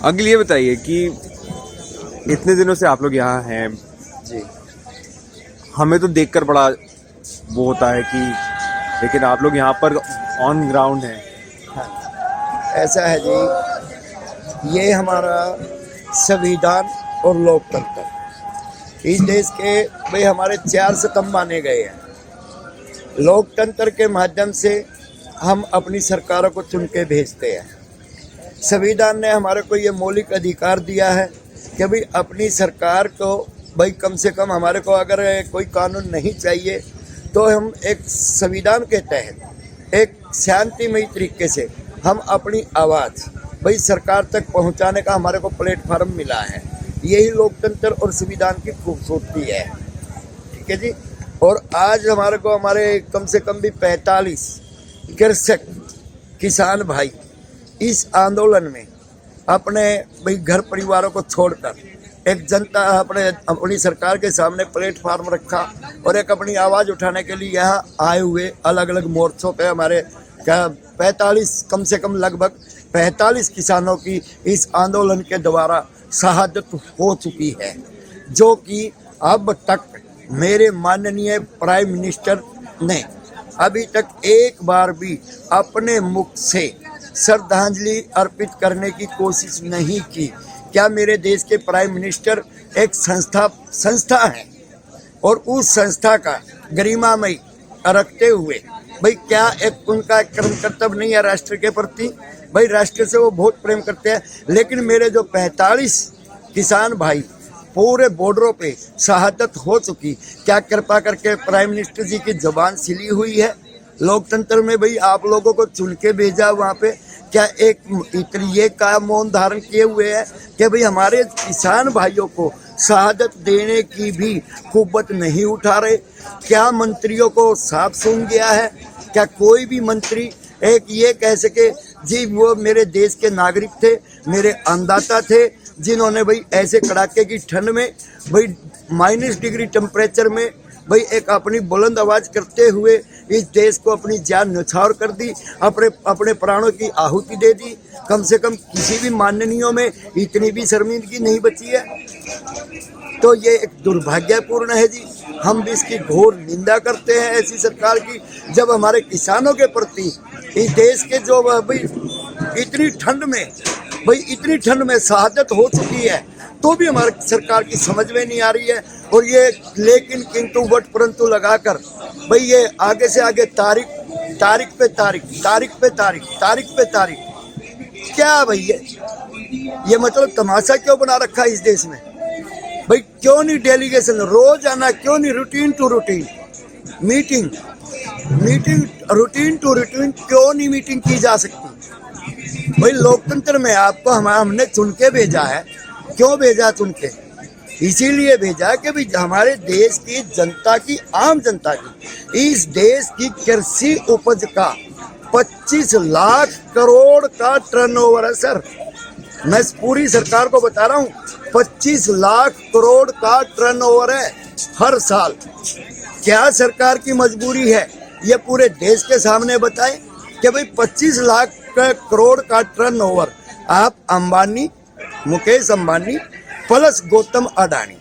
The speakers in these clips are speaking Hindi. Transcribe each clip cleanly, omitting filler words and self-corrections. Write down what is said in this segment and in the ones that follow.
अगली ये बताइए कि इतने दिनों से आप लोग यहाँ हैं जी। हमें तो देखकर बड़ा वो होता है कि लेकिन आप लोग यहाँ पर ऑन ग्राउंड हैं। हाँ, ऐसा है जी, ये हमारा संविधान और लोकतंत्र इस देश के भाई हमारे 4 स्तंभ माने गए हैं। लोकतंत्र के माध्यम से हम अपनी सरकारों को चुन के भेजते हैं। संविधान ने हमारे को ये मौलिक अधिकार दिया है कि भाई अपनी सरकार को भाई कम से कम हमारे को अगर कोई कानून नहीं चाहिए तो हम एक संविधान के तहत एक शांतिमय तरीके से हम अपनी आवाज़ भाई सरकार तक पहुंचाने का हमारे को प्लेटफार्म मिला है। यही लोकतंत्र और संविधान की खूबसूरती है। ठीक है जी। और आज हमारे को हमारे कम से कम भी 45 कृषक किसान भाई इस आंदोलन में अपने भाई घर परिवारों को छोड़कर एक जनता अपनी सरकार के सामने प्लेटफार्म रखा और एक अपनी आवाज़ उठाने के लिए यहाँ आए हुए अलग अलग मोर्चों पे हमारे 45 कम से कम लगभग 45 किसानों की इस आंदोलन के द्वारा शहादत हो चुकी है, जो कि अब तक मेरे माननीय प्राइम मिनिस्टर ने अभी तक एक बार भी अपने मुख से श्रद्धांजलि अर्पित करने की कोशिश नहीं की। क्या मेरे देश के प्राइम मिनिस्टर एक संस्था है और उस संस्था का गरिमामय रखते हुए भाई क्या एक उनका कर्म कर्तव्य नहीं है राष्ट्र के प्रति? भाई राष्ट्र से वो बहुत प्रेम करते हैं, लेकिन मेरे जो 45 किसान भाई पूरे बॉर्डरों पे शहादत हो चुकी, क्या कृपा करके प्राइम मिनिस्टर जी की जुबान सिली हुई है? लोकतंत्र में भाई आप लोगों को चुन के भेजा वहाँ पे, क्या एक इतनी ये का मौन धारण किए हुए है कि भाई हमारे किसान भाइयों को शहादत देने की भी कुव्वत नहीं उठा रहे? क्या मंत्रियों को साफ सूंघ गया है? क्या कोई भी मंत्री एक ये कह सके जी वो मेरे देश के नागरिक थे, मेरे अन्नदाता थे, जिन्होंने भाई ऐसे कड़ाके की ठंड में भाई -डिग्री टेम्परेचर में भाई एक अपनी बुलंद आवाज़ करते हुए इस देश को अपनी जान न्यौछावर कर दी, अपने प्राणों की आहुति दे दी? कम से कम किसी भी माननीयों में इतनी भी शर्मिंदगी नहीं बची है। तो ये एक दुर्भाग्यपूर्ण है जी। हम भी इसकी घोर निंदा करते हैं ऐसी सरकार की, जब हमारे किसानों के प्रति इस देश के जो भाई इतनी ठंड में शहादत हो चुकी है तो भी हमारी सरकार की समझ में नहीं आ रही है। और ये लेकिन किंतु बट परंतु लगाकर भाई ये आगे से आगे तारीख पे तारीख क्या भैया ये मतलब तमाशा क्यों बना रखा है इस देश में? भाई क्यों नहीं डेलीगेशन रोज आना, क्यों नहीं routine to routine meeting routine to routine क्यों नहीं मीटिंग की जा सकती? भाई लोकतंत्र में आपको हमने चुन के भेजा है। क्यों भेजा चुन के? इसीलिए भेजा कि भाई हमारे देश की जनता की, आम जनता की, इस देश की कृषि उपज का 25 लाख करोड़ का टर्नओवर है सर। मैं पूरी सरकार को बता रहा हूँ 25 लाख करोड़ का टर्नओवर है हर साल। क्या सरकार की मजबूरी है ये पूरे देश के सामने बताएं कि भाई 25 लाख करोड़ का टर्नओवर आप अंबानी, मुकेश अंबानी प्लस गौतम अडानी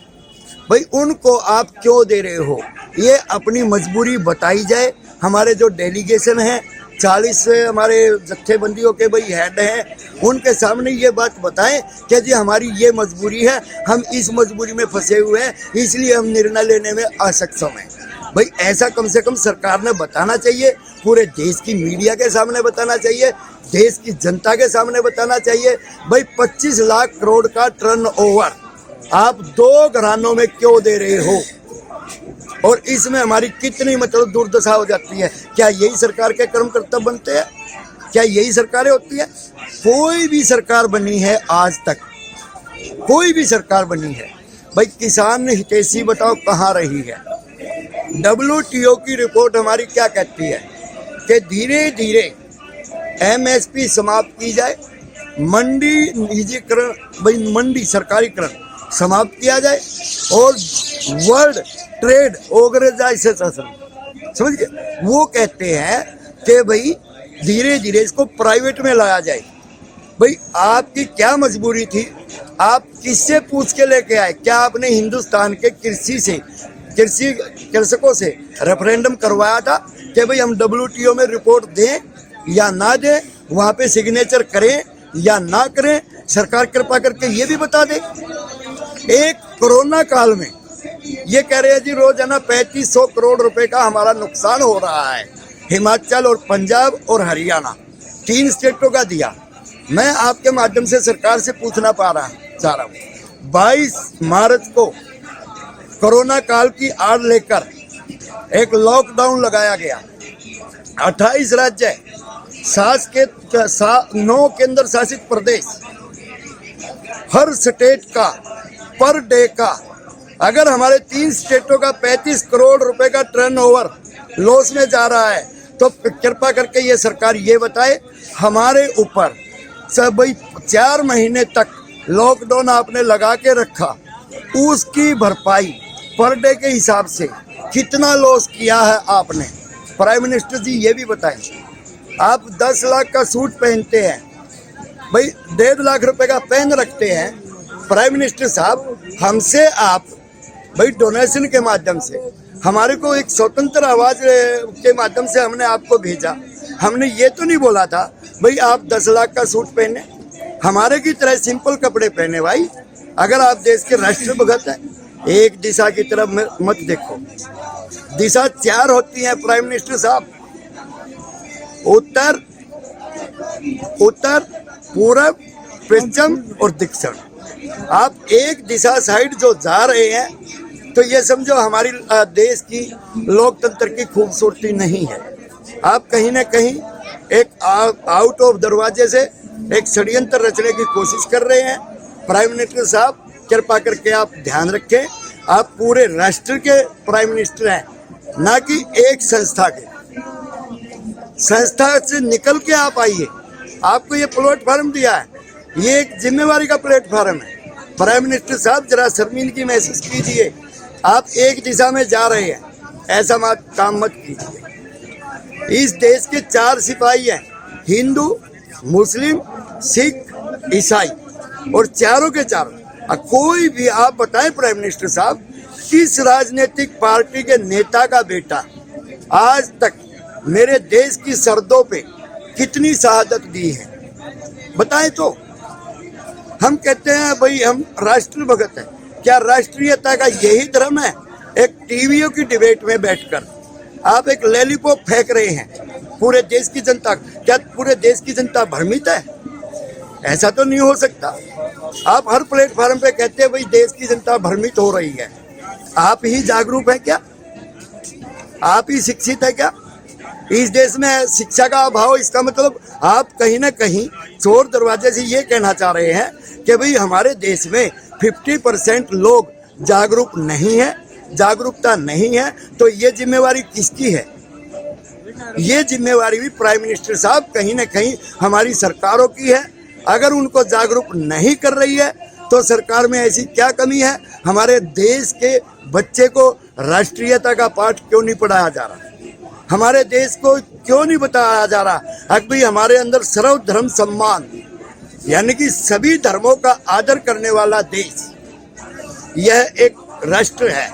भाई उनको आप क्यों दे रहे हो? ये अपनी मजबूरी बताई जाए। हमारे जो डेलीगेशन है 40 हमारे जत्थेबंदियों के भाई हेड हैं, उनके सामने ये बात बताएं कि जी हमारी ये मजबूरी है, हम इस मजबूरी में फंसे हुए हैं, इसलिए हम निर्णय लेने में असक्षम हैं। भाई ऐसा कम से कम सरकार ने बताना चाहिए, पूरे देश की मीडिया के सामने बताना चाहिए, देश की जनता के सामने बताना चाहिए। भाई 25 लाख करोड़ का टर्नओवर आप 2 घरानों में क्यों दे रहे हो? और इसमें हमारी कितनी मतलब दुर्दशा हो जाती है। क्या यही सरकार के कर्म कर्तव्य बनते हैं? क्या यही सरकारें होती है? कोई भी सरकार बनी है आज तक, कोई भी सरकार बनी है भाई किसान हितैषी बताओ कहाँ रही है? WTO की रिपोर्ट हमारी क्या कहती है कि धीरे धीरे MSP समाप्त की जाए, मंडी निजीकरण भाई मंडी सरकारीकरण समाप्त किया जाए और वर्ल्ड ट्रेड ऑर्गेनाइजेशन समझ गए वो कहते हैं कि भाई धीरे धीरे इसको प्राइवेट में लाया जाए। भाई आपकी क्या मजबूरी थी? आप किससे पूछ के लेके आए? क्या आपने हिंदुस्तान के कृषकों से रेफरेंडम करवाया था कि भाई हम WTO में रिपोर्ट दें या ना दें, वहाँ पे सिग्नेचर करें या ना करें? सरकार कृपा करके ये भी बता दे। एक कोरोना काल में ये कह रहे हैं जी रोजाना 3500 करोड़ रुपए का हमारा नुकसान हो रहा है। हिमाचल और पंजाब और हरियाणा 3 स्टेटों का दिया। मैं आपके माध्यम से सरकार से पूछना चाह रहा हूँ 22 मार्च को कोरोना काल की आड़ लेकर एक लॉकडाउन लगाया गया। 28 राज्य 9 केंद्र शासित प्रदेश, हर स्टेट का पर डे का अगर हमारे 3 स्टेटों का 35 करोड़ रुपए का टर्नओवर लॉस में जा रहा है तो कृपा करके ये सरकार ये बताए हमारे ऊपर सब भाई 4 महीने तक लॉकडाउन आपने लगा के रखा, उसकी भरपाई पर डे के हिसाब से कितना लॉस किया है आपने? प्राइम मिनिस्टर जी ये भी बताएं। आप 10 लाख का सूट पहनते हैं भाई, 1.5 लाख रुपए का पेन रखते हैं। प्राइम मिनिस्टर साहब हमसे आप भाई डोनेशन के माध्यम से हमारे को एक स्वतंत्र आवाज के माध्यम से हमने आपको भेजा। हमने ये तो नहीं बोला था भाई आप 10 लाख का सूट पहने, हमारे की तरह सिंपल कपड़े पहने। भाई अगर आप देश के राष्ट्रभक्त हैं, एक दिशा की तरफ मत देखो, दिशा 4 होती है प्राइम मिनिस्टर साहब, उत्तर पूरब पश्चिम और दक्षिण। आप एक दिशा साइड जो जा रहे हैं तो ये समझो हमारी देश की लोकतंत्र की खूबसूरती नहीं है। आप कहीं ना कहीं एक आउट ऑफ दरवाजे से एक षड्यंत्र रचने की कोशिश कर रहे हैं। प्राइम मिनिस्टर साहब कृपा करके आप ध्यान रखें, आप पूरे राष्ट्र के प्राइम मिनिस्टर हैं, ना कि एक संस्था के। संस्था से निकल के आप आइए। आपको ये प्लेटफॉर्म दिया है, ये एक जिम्मेवारी का प्लेटफॉर्म है। प्राइम मिनिस्टर साहब जरा शर्मिंदगी महसूस कीजिए, आप एक दिशा में जा रहे हैं, ऐसा काम मत कीजिए। इस देश के 4 सिपाही हैं, हिंदू, मुस्लिम, सिख, ईसाई, और चारों के चारों कोई भी आप बताएं प्राइम मिनिस्टर साहब किस राजनीतिक पार्टी के नेता का बेटा आज तक मेरे देश की सरहदों पे कितनी शहादत दी है? बताएं तो। हम कहते हैं भाई हम राष्ट्रभक्त हैं, क्या राष्ट्रीयता का यही धर्म है? एक टीवीओ की डिबेट में बैठकर आप एक लॉलीपॉप फेंक रहे हैं पूरे देश की जनता। क्या पूरे देश की जनता भ्रमित है? ऐसा तो नहीं हो सकता। आप हर प्लेटफॉर्म पे कहते हैं भाई देश की जनता भ्रमित हो रही है। आप ही जागरूक है क्या? आप ही शिक्षित है क्या? इस देश में शिक्षा का अभाव, इसका मतलब आप कहीं ना कहीं चोर दरवाजे से ये कहना चाह रहे हैं कि भाई हमारे देश में 50% लोग जागरूक नहीं है, जागरूकता नहीं है। तो ये जिम्मेवारी किसकी है? ये जिम्मेवारी भी प्राइम मिनिस्टर साहब कहीं ना कहीं हमारी सरकारों की है। अगर उनको जागरूक नहीं कर रही है तो सरकार में ऐसी क्या कमी है? हमारे देश के बच्चे को राष्ट्रीयता का पाठ क्यों नहीं पढ़ाया जा रहा? हमारे देश को क्यों नहीं बताया जा रहा कि भाई हमारे अंदर सर्वधर्म सम्मान, यानी कि सभी धर्मों का आदर करने वाला देश, यह एक राष्ट्र है,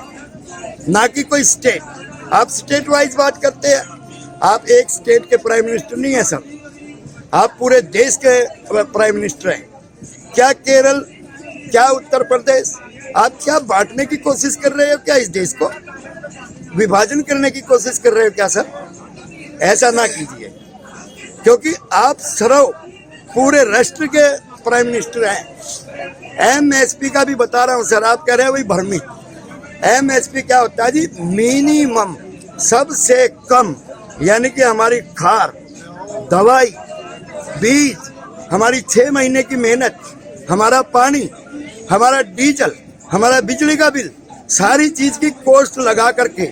ना कि कोई स्टेट। आप स्टेट वाइज बात करते हैं, आप एक स्टेट के प्राइम मिनिस्टर नहीं है सर, आप पूरे देश के प्राइम मिनिस्टर हैं। क्या केरल, क्या उत्तर प्रदेश, आप क्या बांटने की कोशिश कर रहे हो? क्या इस देश को विभाजन करने की कोशिश कर रहे हो क्या सर? ऐसा ना कीजिए, क्योंकि आप सर्व पूरे राष्ट्र के प्राइम मिनिस्टर हैं। MSP का भी बता रहा हूं सर, आप कह रहे हैं भाई भ्रमित। MSP क्या होता है जी? मिनिमम, सबसे कम, यानी कि हमारी खाद, दवाई, बीज, हमारी 6 महीने की मेहनत, हमारा पानी, हमारा डीजल, हमारा बिजली का बिल, सारी चीज की कॉस्ट लगा करके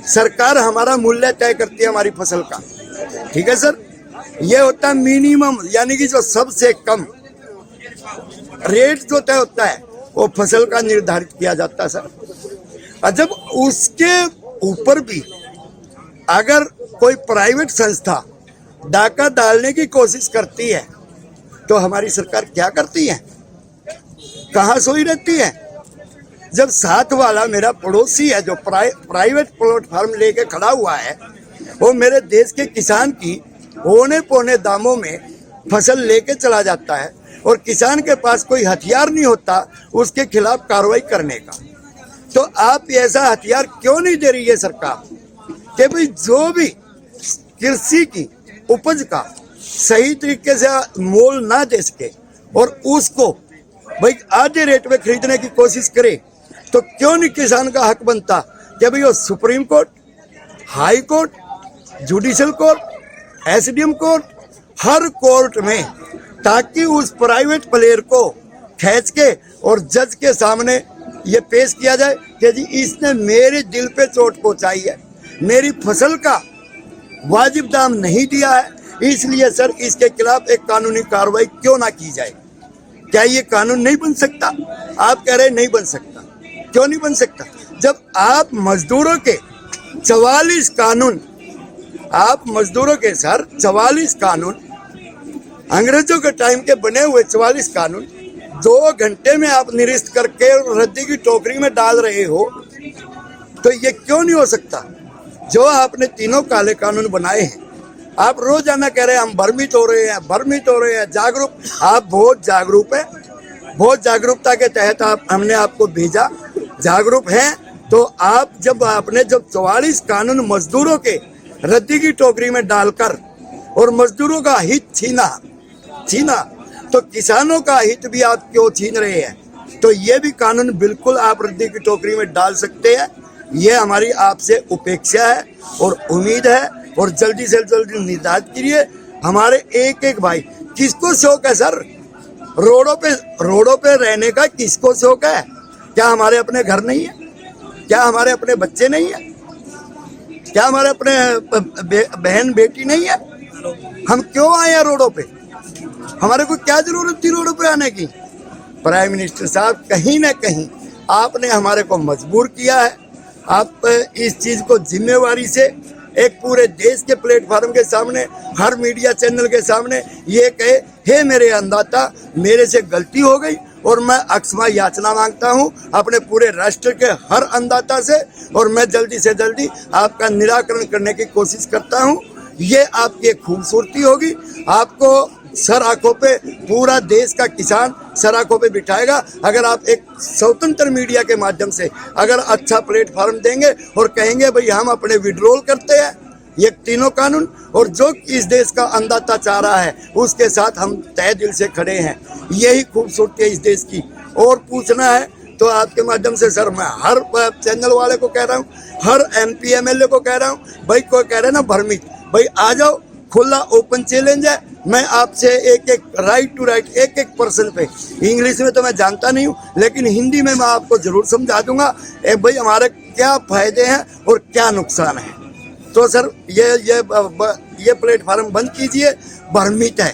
सरकार हमारा मूल्य तय करती है हमारी फसल का। ठीक है सर, ये होता है मिनिमम, यानी कि जो सबसे कम रेट जो तय होता है वो फसल का निर्धारित किया जाता है सर। और जब उसके ऊपर भी अगर कोई प्राइवेट संस्था डाका डालने की कोशिश करती है तो हमारी सरकार क्या करती है, कहाँ सोई रहती है? जब साथ वाला मेरा पड़ोसी है जो प्राइवेट प्लेटफार्म लेके खड़ा हुआ है, वो मेरे देश के किसान की औने पौने दामों में फसल लेके चला जाता है और किसान के पास कोई हथियार नहीं होता उसके खिलाफ कार्रवाई करने का, तो आप ऐसा हथियार क्यों नहीं दे रही है सरकार कि भाई जो भी कृषि की उपज का सही तरीके से मोल ना दे सके और उसको भाई आधे रेट में खरीदने की कोशिश करे, तो क्यों नहीं किसान का हक बनता कि भाई वो supreme court, high court, judicial court, SDM court, हर कोर्ट में, ताकि उस प्राइवेट प्लेयर को खींच के और जज के सामने ये पेश किया जाए कि जी इसने मेरे दिल पे चोट पहुंचाई है, मेरी फसल का वाजिब दाम नहीं दिया है, इसलिए सर इसके खिलाफ एक कानूनी कार्रवाई क्यों ना की जाए। क्या ये कानून नहीं बन सकता? आप कह रहे नहीं बन सकता, क्यों नहीं बन सकता? जब आप मजदूरों के 44 कानून, आप मजदूरों के सर 44 कानून, अंग्रेजों के टाइम के बने हुए 44 कानून 2 घंटे में आप निरस्त करके रद्दी की टोकरी में डाल रहे हो, तो ये क्यों नहीं हो सकता? जो आपने तीनों काले कानून बनाए हैं, आप रोजाना कह रहे हैं हम भ्रमित हो रहे हैं, भ्रमित हो रहे हैं, जागरूक, आप बहुत जागरूक है, बहुत जागरूकता के तहत हमने आपको भेजा, जागरूक हैं, तो आप जब आपने जब 44 कानून मजदूरों के रद्दी की टोकरी में डालकर और मजदूरों का हित छीना, तो किसानों का हित भी आप क्यों छीन रहे हैं? तो ये भी कानून बिल्कुल आप रद्दी की टोकरी में डाल सकते हैं। ये हमारी आपसे उपेक्षा है और उम्मीद है, और जल्दी से जल्दी निर्धारित कीजिए। हमारे एक एक भाई, किसको शौक है सर रोडों पे रहने का? किसको शौक है? क्या हमारे अपने घर नहीं है? क्या हमारे अपने बच्चे नहीं है? क्या हमारे अपने बहन बेटी नहीं है? हम क्यों आए हैं रोडों पे? हमारे को क्या जरूरत थी रोडों पे आने की? प्राइम मिनिस्टर साहब, कहीं ना कहीं आपने हमारे को मजबूर किया है। आप इस चीज को जिम्मेवारी से एक पूरे देश के प्लेटफॉर्म के सामने, हर मीडिया चैनल के सामने ये कहे, हे मेरे अन्नदाता, मेरे से गलती हो गई और मैं अक्षमा याचना मांगता हूं अपने पूरे राष्ट्र के हर अन्नदाता से, और मैं जल्दी से जल्दी आपका निराकरण करने की कोशिश करता हूं। ये आपकी एक खूबसूरती होगी। आपको सर आंखों पे पूरा देश का किसान सर आंखों पे बिठाएगा अगर आप एक स्वतंत्र मीडिया के माध्यम से अगर अच्छा प्लेटफॉर्म देंगे और कहेंगे भाई हम अपने विड्रॉल करते हैं ये तीनों कानून, और जो इस देश का अन्नदाता चाह रहा है उसके साथ हम तहे दिल से खड़े हैं। यही खूबसूरती है इस देश की। और पूछना है तो आपके माध्यम से सर मैं हर चैनल वाले को कह रहा हूँ, हर MP MLA को कह रहा हूँ, भाई कोई कह रहे हैं ना भ्रमित, भाई आ जाओ, खुला ओपन चैलेंज है। मैं आपसे एक एक राइट टू राइट एक एक पर्सन पे, इंग्लिश में तो मैं जानता नहीं हूँ लेकिन हिंदी में मैं आपको जरूर समझा दूंगा भाई हमारे क्या फायदे हैं और क्या नुकसान है। तो सर ये प्लेटफॉर्म बंद कीजिए, भ्रमित है,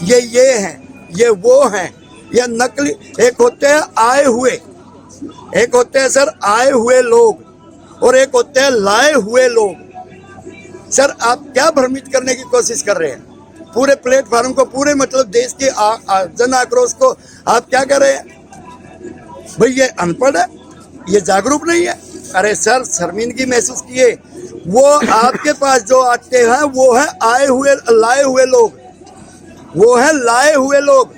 ये हैं, ये वो हैं, ये नकली। एक होते हैं आए हुए, एक होते हैं सर आए हुए लोग, और एक होते हैं लाए हुए लोग। सर आप क्या भ्रमित करने की कोशिश कर रहे हैं? पूरे प्लेटफॉर्म को, पूरे मतलब देश के जन आक्रोश को आप क्या कर रहे हैं? भाई ये अनपढ़ है, ये जागरूक नहीं है। अरे सर शर्मिंदगी महसूस किए। वो आपके पास जो आते हैं वो है आए हुए लाए हुए लोग, वो है लाए हुए लोग,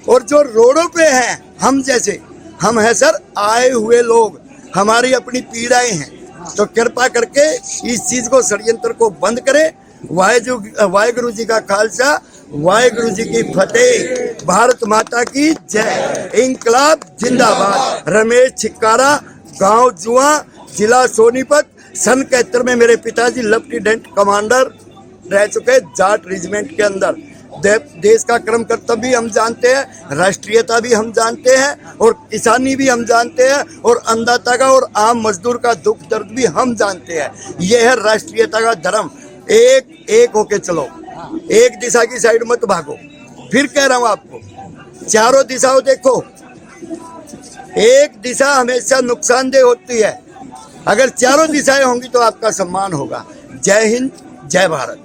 और जो रोडों पे हैं हम जैसे, हम हैं सर आए हुए लोग, हमारी अपनी पीड़ाएं हैं। तो कृपा करके इस चीज को, षड्यंत्र को बंद करें। वाहेगुरु जी का खालसा, वाहेगुरु जी की फतेह, भारत माता की जय, इंकलाब जिंदाबाद। रमेश छिक्कारा, गांव जुआ, जिला सोनीपत। सन 71 में मेरे पिताजी लेफ्टिनेंट कमांडर रह चुके जाट रेजिमेंट के अंदर। देश का कर्म कर्तव्य भी हम जानते हैं, राष्ट्रीयता भी हम जानते हैं, और किसानी भी हम जानते हैं, और अन्नदाता का और आम मजदूर का दुख दर्द भी हम जानते हैं। यह है राष्ट्रीयता का धर्म। एक होके चलो, एक दिशा की साइड मत भागो। फिर कह रहा हूं आपको, चारों दिशाओं देखो। एक दिशा हमेशा नुकसानदेह होती है, अगर चारों दिशाएं होंगी तो आपका सम्मान होगा। जय हिंद, जय भारत।